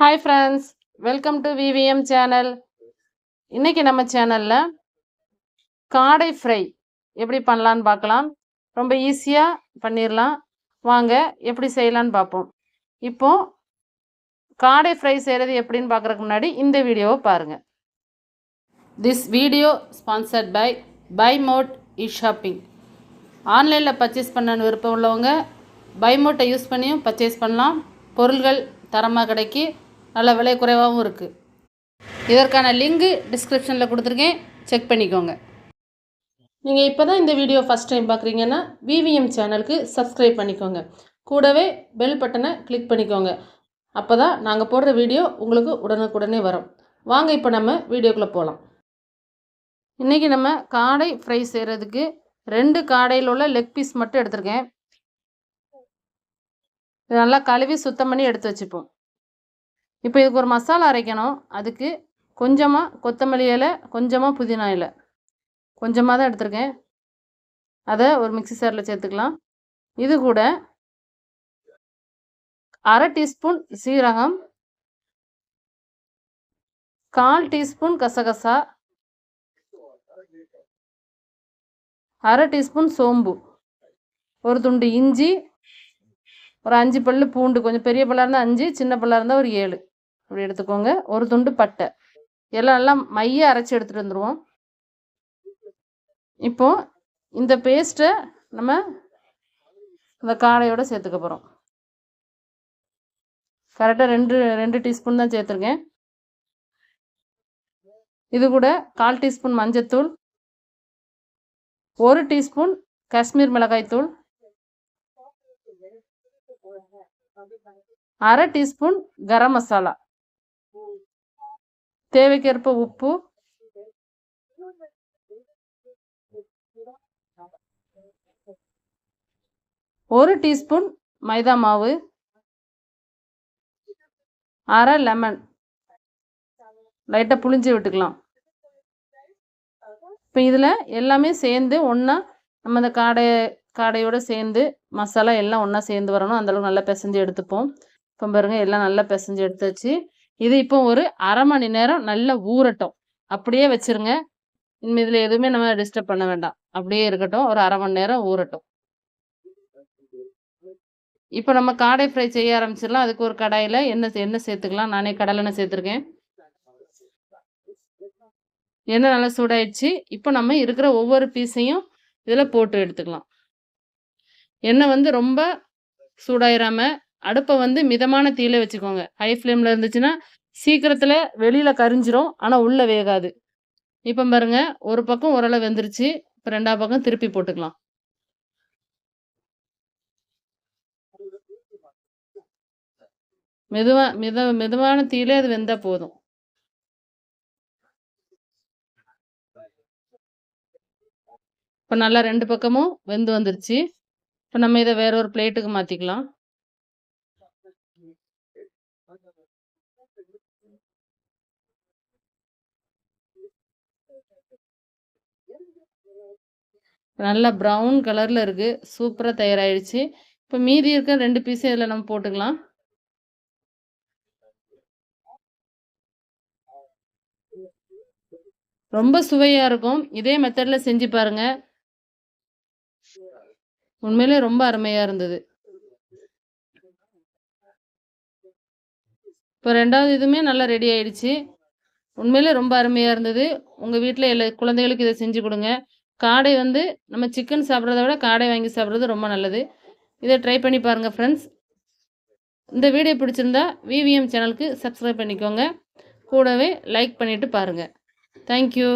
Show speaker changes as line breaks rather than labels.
Hi friends, welcome to VVM channel. இன்றைக்கி நம்ம சேனலில் காடை ஃப்ரை எப்படி பண்ணலான்னு பார்க்கலாம். ரொம்ப ஈஸியாக பண்ணிடலாம். வாங்க எப்படி செய்யலான்னு பார்ப்போம். இப்போது காடை ஃப்ரை செய்கிறது எப்படின்னு பார்க்குறதுக்கு முன்னாடி இந்த வீடியோவை பாருங்கள். This video sponsored by mod shopping. ஆன்லைனில் பர்ச்சேஸ் பண்ண விருப்பம் உள்ளவங்க பை மோட்டை யூஸ் பண்ணியும் பர்ச்சேஸ் பண்ணலாம். பொருள்கள் தரமாக கிடைக்கி நல்ல விலை குறைவாகவும் இருக்குது. இதற்கான லிங்கு டிஸ்கிரிப்ஷனில் கொடுத்துருக்கேன், செக் பண்ணிக்கோங்க. நீங்கள் இப்போ தான் இந்த வீடியோ ஃபஸ்ட் டைம் பார்க்குறீங்கன்னா விவிஎம் சேனலுக்கு சப்ஸ்கிரைப் பண்ணிக்கோங்க. கூடவே பெல் பட்டனை கிளிக் பண்ணிக்கோங்க. அப்போ தான் நாங்கள் போடுற வீடியோ உங்களுக்கு உடனுக்குடனே வரும். வாங்க இப்போ நம்ம வீடியோக்குள்ளே போகலாம். இன்றைக்கி நம்ம காடை ஃப்ரை செய்கிறதுக்கு 2 காடையில் உள்ள லெக் பீஸ் மட்டும் எடுத்துருக்கேன். இது நல்லா கழுவி சுத்தம் பண்ணி எடுத்து வச்சுப்போம். இப்போ இதுக்கு ஒரு மசாலா அரைக்கணும். அதுக்கு கொஞ்சமாக கொத்தமல்லி இலை, கொஞ்சமாக புதினா இலை, கொஞ்சமாக தான் எடுத்துருக்கேன். அதை ஒரு மிக்ஸி ஜாரில் சேர்த்துக்கலாம். இது கூட 1/2 டீஸ்பூன் சீரகம், 1/4 டீஸ்பூன் கசகசா, 1/2 டீஸ்பூன் சோம்பு, ஒரு துண்டு இஞ்சி, ஒரு 5 பல்லு பூண்டு, கொஞ்சம் பெரிய பல்லாக இருந்தால் 5, சின்ன பல்லாக இருந்தால் ஒரு 7 அப்படி எடுத்துக்கோங்க. ஒரு துண்டு பட்டை, எல்லாம் நல்லா மைய அரைச்சி எடுத்துகிட்டு வந்துடுவோம். இப்போது இந்த பேஸ்ட்டை நம்ம இந்த காடையோடு சேர்த்துக்க போகிறோம். கரெக்டாக 2 டீஸ்பூன் தான் சேர்த்துருக்கேன். இது கூட 1/4 டீஸ்பூன் மஞ்சத்தூள், 1 டீஸ்பூன் காஷ்மீர் மிளகாய்த்தூள், 1/2 டீஸ்பூன் கரம் மசாலா, தேவைக்கேற்ப உப்பு, 1 டீஸ்பூன் மைதா மாவு, 1/2 லெமன் லைட்டாக புளிஞ்சு விட்டுக்கலாம். இப்போ இதில் எல்லாமே சேர்ந்து ஒன்றா நம்ம இந்த காடையோடு சேர்ந்து மசாலா எல்லாம் ஒன்றா சேர்ந்து வரணும். அந்தளவுக்கு நல்லா பிசைஞ்சு எடுத்துப்போம். இப்போ பாருங்கள், எல்லாம் நல்லா பிசைஞ்சு எடுத்துச்சு. இது இப்போ ஒரு 1/2 மணி நேரம் நல்லா ஊறட்டும். அப்படியே வச்சுருங்க. இனிமேல் இதில் எதுவுமே நம்ம டிஸ்டர்ப் பண்ண வேண்டாம். அப்படியே இருக்கட்டும். ஒரு 1/2 மணி நேரம் ஊறட்டும். இப்போ நம்ம காடை ஃப்ரை செய்ய ஆரம்பிச்சிடலாம். அதுக்கு ஒரு கடாயில் எண்ணெய் சேர்த்துக்கலாம். நானே கடலெண்ணெய் சேர்த்துருக்கேன். எண்ணெய் நல்லா சூடாயிடுச்சு. இப்போ நம்ம இருக்கிற ஒவ்வொரு பீஸையும் இதில் போட்டு எடுத்துக்கலாம். எண்ணெய் ரொம்ப சூடாயிராமல் அடுப்பை மிதமான தீயில வச்சுக்கோங்க. ஹை ஃப்ளேமில் இருந்துச்சுன்னா சீக்கிரத்தில் வெளியில் கரிஞ்சிரும், ஆனால் உள்ளே வேகாது. இப்போ பாருங்க, ஒரு பக்கம் ஓரளவு வெந்துருச்சு. இப்போ 2ஆவது பக்கம் திருப்பி போட்டுக்கலாம். மெதுவான தீயிலே அது வெந்தால் போதும். இப்போ நல்லா 2 பக்கமும் வெந்து வந்துருச்சு. இப்போ நம்ம இதை வேற ஒரு பிளேட்டுக்கு மாற்றிக்கலாம். நல்லா ப்ரௌன் கலரில் இருக்குது. சூப்பராக தயாராகிடுச்சு. இப்போ மீதி இருக்க 2 பீஸும் இதில் நம்ம போட்டுக்கலாம். ரொம்ப சுவையாக இருக்கும். இதே மெத்தடில் செஞ்சு பாருங்கள். உண்மையிலே ரொம்ப அருமையாக இருந்தது. இப்போ 2வது இதுவுமே நல்லா ரெடி ஆகிடுச்சு. உண்மையிலே ரொம்ப அருமையாக இருந்தது. உங்கள் வீட்டில் எல்லா குழந்தைகளுக்கு இதை செஞ்சு கொடுங்க. காடை நம்ம சிக்கன் சாப்பிட்றத விட காடை வாங்கி சாப்பிட்றது ரொம்ப நல்லது. இதை ட்ரை பண்ணி பாருங்கள் ஃப்ரெண்ட்ஸ். இந்த வீடியோ பிடிச்சிருந்தா விவிஎம் சேனலுக்கு சப்ஸ்கிரைப் பண்ணிக்கோங்க. கூடவே லைக் பண்ணிவிட்டு பாருங்கள். தேங்க்யூ.